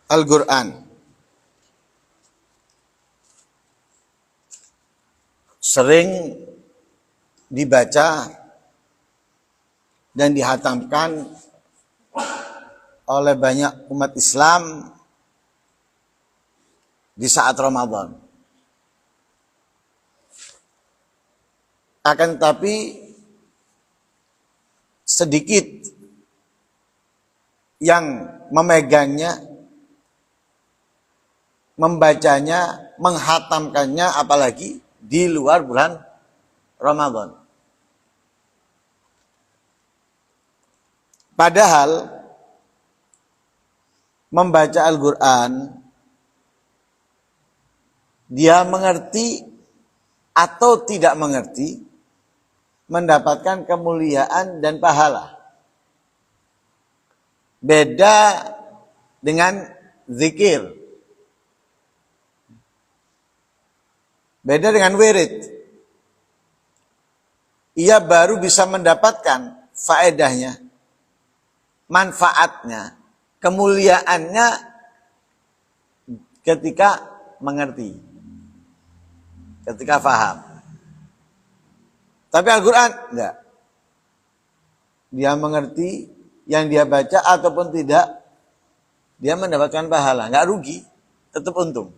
Al-Quran sering dibaca dan dihatamkan oleh banyak umat Islam di saat Ramadan. Akan tetapi sedikit yang memegangnya, membacanya, menghatamkannya, apalagi di luar bulan Ramadan. Padahal membaca Al-Quran, dia mengerti atau tidak mengerti, mendapatkan kemuliaan dan pahala. Beda dengan zikir. Beda dengan wirid. Ia baru bisa mendapatkan faedahnya, manfaatnya, kemuliaannya ketika mengerti, ketika faham. Tapi Al-Quran enggak. Dia mengerti yang dia baca ataupun tidak, dia mendapatkan pahala, enggak rugi, tetap untung.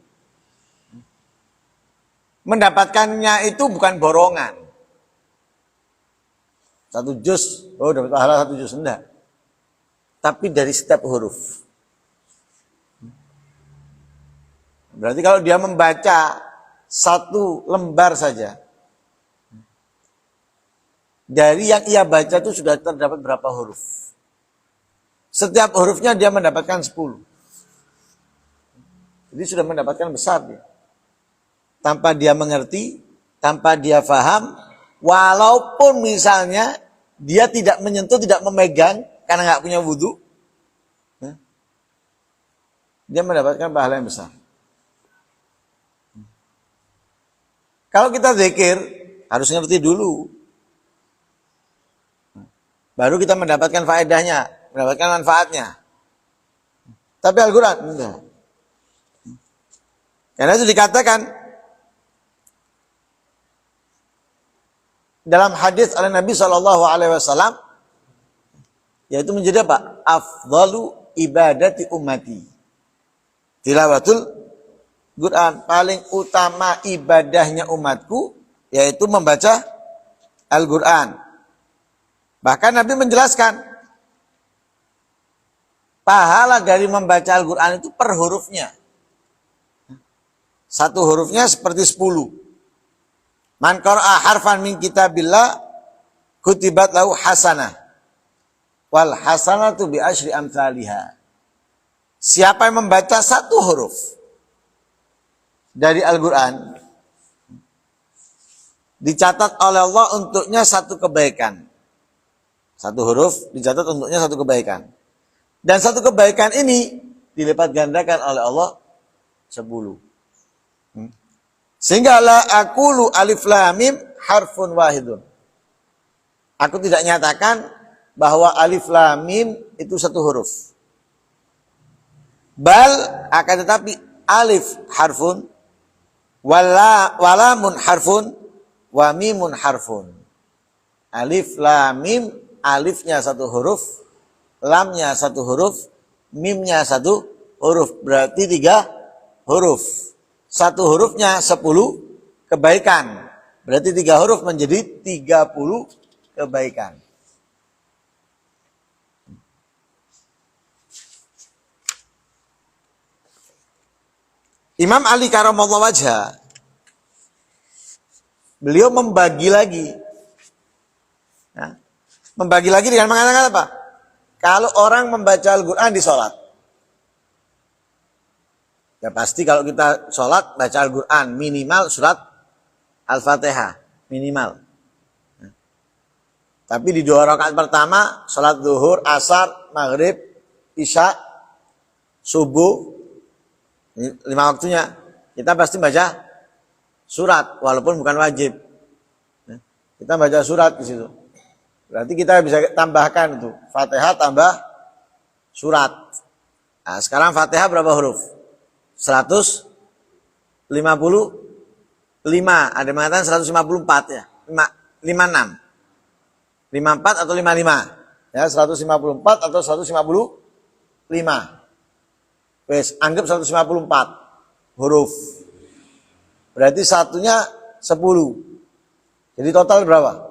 Mendapatkannya itu bukan borongan. 1 juz, oh dapat pahala 1 juz, enggak. Tapi dari setiap huruf. Berarti kalau dia membaca 1 lembar saja, dari yang ia baca itu sudah terdapat berapa huruf. Setiap hurufnya dia mendapatkan 10. Jadi sudah mendapatkan besar dia. Tanpa dia mengerti, tanpa dia faham, walaupun misalnya dia tidak menyentuh, tidak memegang, karena nggak punya wudhu, dia mendapatkan pahala yang besar. Kalau kita zikir, harus ngerti dulu. Baru kita mendapatkan faedahnya, mendapatkan manfaatnya. Tapi Al-Quran, enggak. Karena itu dikatakan, dalam hadis oleh Nabi SAW, yaitu menjadi apa? Afdalu ibadati ummati tilawatul Quran. Paling utama ibadahnya umatku, yaitu membaca Al-Quran. Bahkan Nabi menjelaskan, pahala dari membaca Al-Quran itu per hurufnya. 1 hurufnya seperti 10. Man qara'a harfan min kitabillah kutibat lahu hasanah wal hasanatu bi asyri amsalihha. Siapa yang membaca 1 huruf dari Al-Quran, dicatat oleh Allah untuknya 1 kebaikan. 1 huruf dicatat untuknya 1 kebaikan. Dan 1 kebaikan ini dilipat gandakan oleh Allah 10. Sehingga la aqulu alif lam mim harfun wahidun. Aku tidak nyatakan bahwa alif lam mim itu 1 huruf. Bal akan tetapi alif harfun, walamun harfun, wa mimun harfun. Alif lam mim, alifnya 1 huruf, lamnya 1 huruf, mimnya 1 huruf. Berarti 3 huruf. 1 hurufnya 10 kebaikan. Berarti 3 huruf menjadi 30 kebaikan. Imam Ali karamallahu wajhah, beliau membagi lagi. Nah, membagi lagi dengan mengatakan apa? Kalau orang membaca Al-Quran di sholat, ya pasti kalau kita sholat baca Al-Quran minimal surat Al-Fatihah minimal. Tapi di 2 rakaat pertama sholat zuhur, asar, maghrib, isya, subuh, 5 waktunya kita pasti baca surat walaupun bukan wajib. Kita baca surat di situ. Berarti kita bisa tambahkan itu Fatihah tambah surat. Nah, sekarang Fatihah berapa huruf? 155. Ada yang mengatakan 154 ya. 56. 54 atau 55. Ya, 154 atau 155. Wes, anggap 154 huruf. Berarti satunya 10. Jadi total berapa?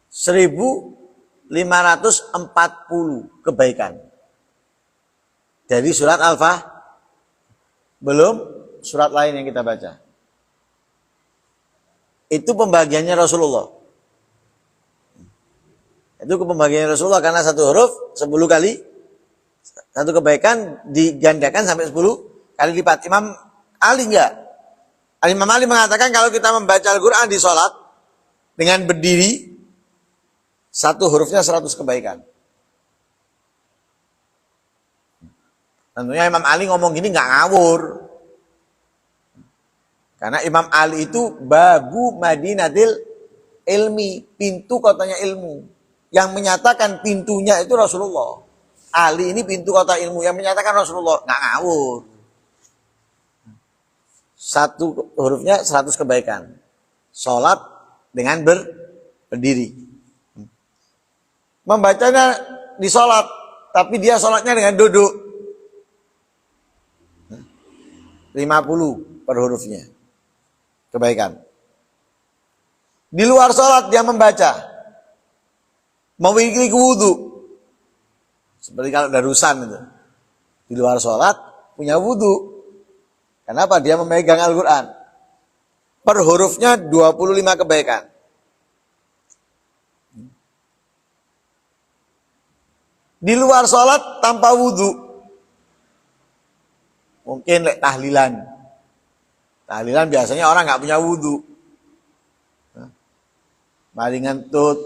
1540 kebaikan. Dari surat Al-Fatihah. Belum surat lain yang kita baca. Itu pembagiannya Rasulullah. Itu pembagiannya Rasulullah karena satu huruf 10 kali. Satu kebaikan digandakan sampai 10 kali lipat. Imam Ali enggak? Imam Ali mengatakan kalau kita membaca Al-Quran di sholat dengan berdiri, satu hurufnya 100 kebaikan. Tentunya Imam Ali ngomong gini nggak ngawur. Karena Imam Ali itu babu Madinatil ilmi, pintu kotanya ilmu. Yang menyatakan pintunya itu Rasulullah. Ali ini pintu kota ilmu, yang menyatakan Rasulullah. Nggak ngawur. Satu hurufnya 100 kebaikan. Sholat dengan berdiri. Membacanya di sholat, tapi dia sholatnya dengan duduk. 50 per hurufnya. Kebaikan. Di luar sholat dia membaca. Memiliki wudu. Seperti kalau darusan itu. Di luar sholat punya wudu. Kenapa? Dia memegang Al-Quran. Per hurufnya 25 kebaikan. Di luar sholat tanpa wudu. Mungkin tahlilan. Tahlilan biasanya orang nggak punya wudu. Mari ngentut.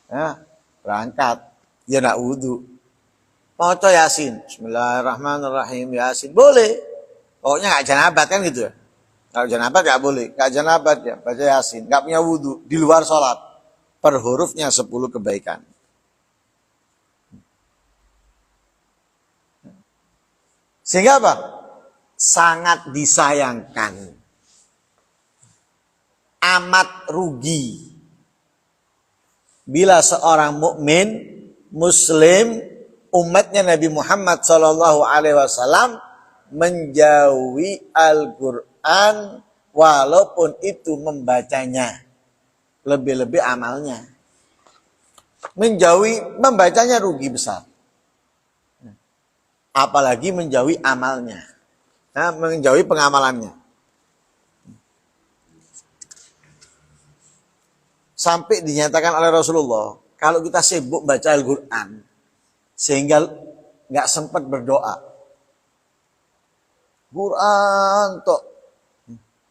Ya, berangkat. Dia nggak wudu. Maca Yasin. Bismillahirrahmanirrahim. Yasin. Boleh. Pokoknya nggak janabat kan gitu ya. Kalau janabat nggak boleh. Nggak janabat ya. Baca Yasin. Nggak punya wudu. Di luar sholat. Per hurufnya 10 kebaikan. Sehingga apa? Sangat disayangkan. Amat rugi. Bila seorang mukmin, muslim, umatnya Nabi Muhammad SAW menjauhi Al-Quran walaupun itu membacanya. Lebih-lebih amalnya. Membacanya rugi besar. Apalagi menjauhi amalnya. Nah, menjauhi pengamalannya. Sampai dinyatakan oleh Rasulullah, kalau kita sibuk baca Al-Quran, sehingga nggak sempat berdoa. Quran toh,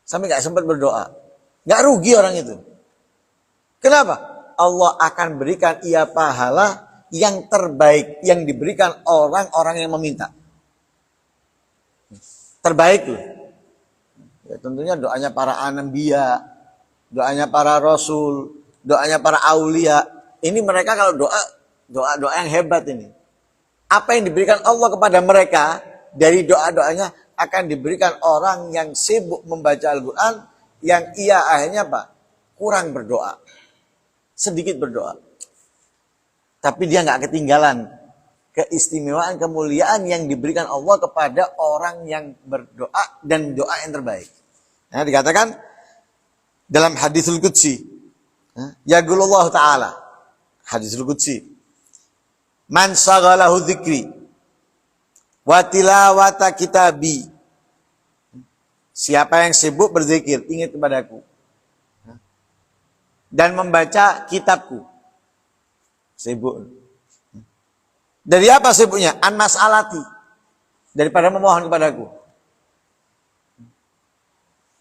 sampai nggak sempat berdoa. Nggak rugi orang itu. Kenapa? Allah akan berikan ia pahala yang terbaik yang diberikan orang-orang yang meminta. Terbaik loh. Ya, tentunya doanya para anbiya, doanya para rasul, doanya para aulia. Ini mereka kalau doa yang hebat ini. Apa yang diberikan Allah kepada mereka dari doa-doanya akan diberikan orang yang sibuk membaca Al-Quran yang ia akhirnya apa? Kurang berdoa. Sedikit berdoa. Tapi dia nggak ketinggalan keistimewaan, kemuliaan yang diberikan Allah kepada orang yang berdoa dan doa yang terbaik. Nah, dikatakan dalam hadisul qudsi, yaqulullah ta'ala, hadisul qudsi, man shaghalahu dzikri wa tilawata kitabi, siapa yang sibuk berzikir, ingat kepadaku, dan membaca kitabku. Sibuk. Dari apa sibuknya? An mas'alati. Daripada memohon kepadaku.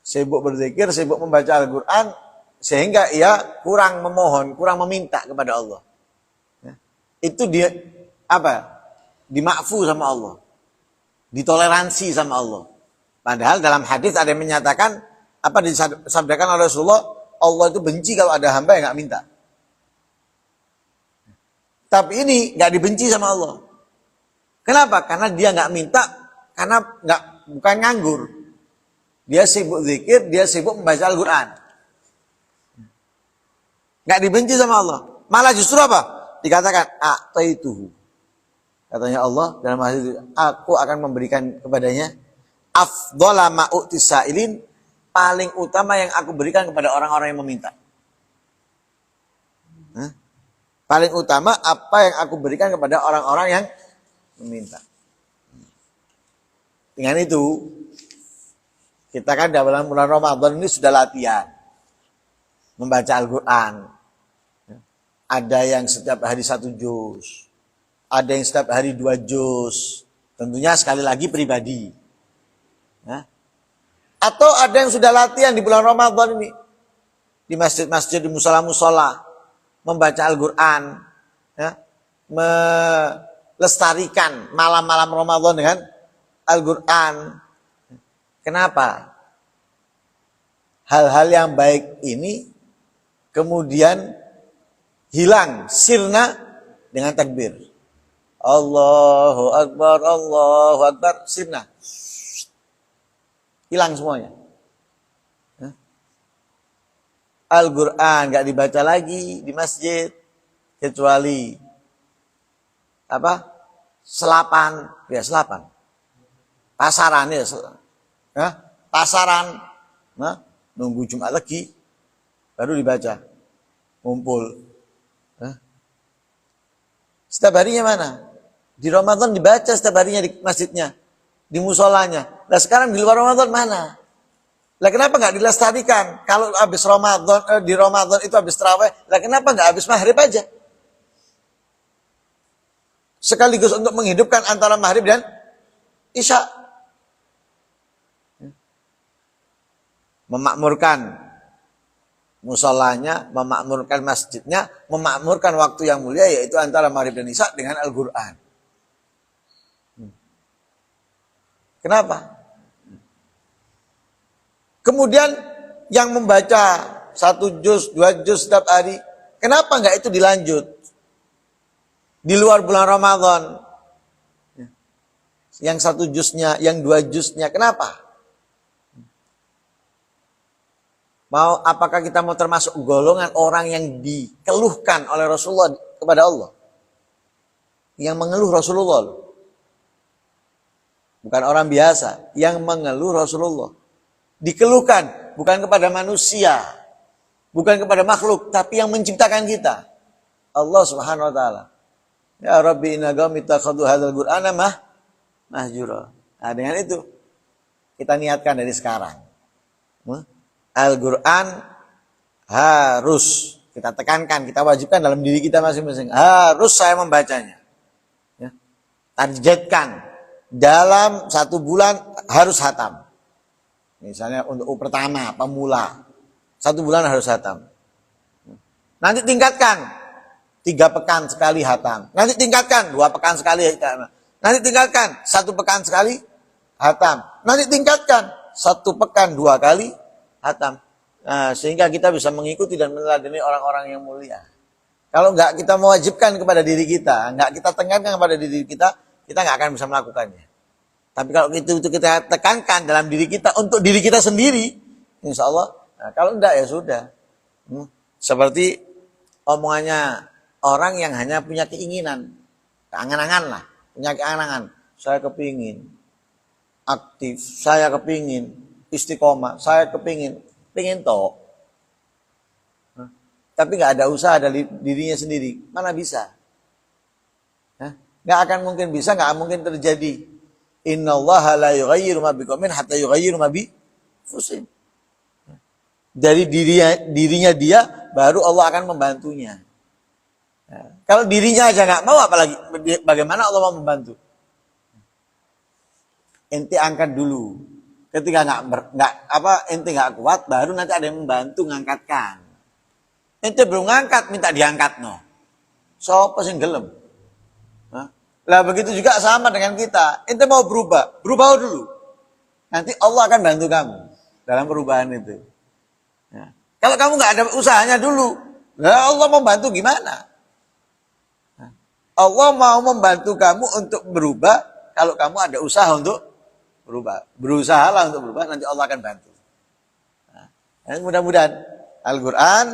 Sibuk berzikir, sibuk membaca Al-Quran, sehingga ia kurang memohon, kurang meminta kepada Allah. Itu dia apa? Dimakfu sama Allah. Ditoleransi sama Allah. Padahal dalam hadis ada yang menyatakan, apa disabdakan oleh Rasulullah, Allah itu benci kalau ada hamba yang nggak minta. Tapi ini nggak dibenci sama Allah. Kenapa? Karena dia nggak minta, karena bukan nganggur. Dia sibuk zikir, dia sibuk membaca Al-Quran. Nggak dibenci sama Allah. Malah justru apa? Dikatakan, a'taituhu. Katanya Allah dalam hadis itu, aku akan memberikan kepadanya afdhala ma u'tis sa'ilin, paling utama yang aku berikan kepada orang-orang yang meminta. Paling utama apa yang aku berikan kepada orang-orang yang meminta. Dengan itu, kita kan dalam bulan Ramadan ini sudah latihan membaca Al-Quran. Ada yang setiap hari 1 juz, ada yang setiap hari 2 juz. Tentunya sekali lagi pribadi. Atau ada yang sudah latihan di bulan Ramadan ini, di masjid-masjid, di musola-musola, membaca Al-Quran, melestarikan malam-malam Ramadan dengan Al-Quran. Kenapa? Hal-hal yang baik ini kemudian hilang, sirna dengan takbir. Allahu Akbar, sirna. Hilang semuanya. Al-Quran gak dibaca lagi di masjid, kecuali selapan, pasaran ya, pasaran, nunggu Jumat lagi baru dibaca, ngumpul. Setiap harinya mana? Di Ramadan dibaca setiap harinya di masjidnya, di musolanya. Nah sekarang di luar Ramadan mana? Lah kenapa nggak dilestarikan? Kalau habis Ramadan, di Ramadan itu habis tarawih, lah kenapa nggak habis maghrib aja? Sekaligus untuk menghidupkan antara maghrib dan isya. Memakmurkan musolanya, memakmurkan masjidnya, memakmurkan waktu yang mulia, yaitu antara maghrib dan isya dengan Al-Quran. Kenapa? Kemudian yang membaca 1 juz, 2 juz setiap hari, kenapa enggak itu dilanjut? Di luar bulan Ramadan. Yang 1 juznya, yang 2 juznya, kenapa? Apakah kita mau termasuk golongan orang yang dikeluhkan oleh Rasulullah kepada Allah? Yang mengeluh Rasulullah. Bukan orang biasa, yang mengeluh Rasulullah. Dikeluhkan bukan kepada manusia, bukan kepada makhluk, tapi yang menciptakan kita, Allah Subhanahu wa taala. Ya Rabbi inna qaumi ittakhadhu hadzal qur'ana mahjura. Nah, dengan itu kita niatkan dari sekarang. Al-Qur'an harus kita tekankan, kita wajibkan dalam diri kita masing-masing. Harus saya membacanya. Ya. Targetkan dalam 1 bulan harus hatam. Misalnya untuk pertama, pemula. 1 bulan harus hatam. Nanti tingkatkan. 3 pekan sekali hatam. Nanti tingkatkan. 2 pekan sekali hatam. Nanti tingkatkan. 1 pekan sekali hatam. Nanti tingkatkan. 1 pekan 2 kali hatam. Nah, sehingga kita bisa mengikuti dan meneladani orang-orang yang mulia. Kalau enggak kita mewajibkan kepada diri kita, enggak kita tekankan kepada diri kita enggak akan bisa melakukannya. Tapi kalau itu kita tekankan dalam diri kita, untuk diri kita sendiri, insya Allah, nah, kalau enggak ya sudah. Seperti omongannya orang yang hanya punya keinginan, keangan-angan lah, punya keangan-angan. Saya kepingin aktif, saya kepingin istiqomah, saya kepingin toh. Tapi enggak ada usaha dari dirinya sendiri, mana bisa? Enggak akan mungkin bisa, enggak mungkin terjadi. Innallaha la yughayyiru ma biqaumin hatta yughayyiru ma bi anfusihim. Dari dirinya dia baru Allah akan membantunya. Kalau dirinya aja nggak mau, apalagi bagaimana Allah mau membantu? Ente angkat dulu. Ketika ente nggak kuat, baru nanti ada yang membantu ngangkatkan. Ente belum ngangkat, minta diangkat no. Sopo sing gelem? Lah begitu juga sama dengan kita. Ente mau berubah dulu. Nanti Allah akan bantu kamu dalam perubahan itu. Ya. Kalau kamu nggak ada usahanya dulu, lah Allah mau bantu gimana? Allah mau membantu kamu untuk berubah kalau kamu ada usaha untuk berubah. Berusahalah untuk berubah, nanti Allah akan bantu. Nah, mudah-mudahan Al-Quran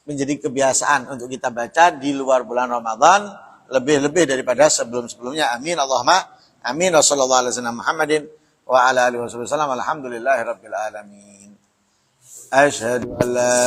menjadi kebiasaan untuk kita baca di luar bulan Ramadan lebih-lebih daripada sebelum-sebelumnya. Amin. Allahumma amin. Wassallallahu alaihi wasallam Muhammadin wa ala alihi wasallam. Alhamdulillahirabbil alamin. Asyhadu an la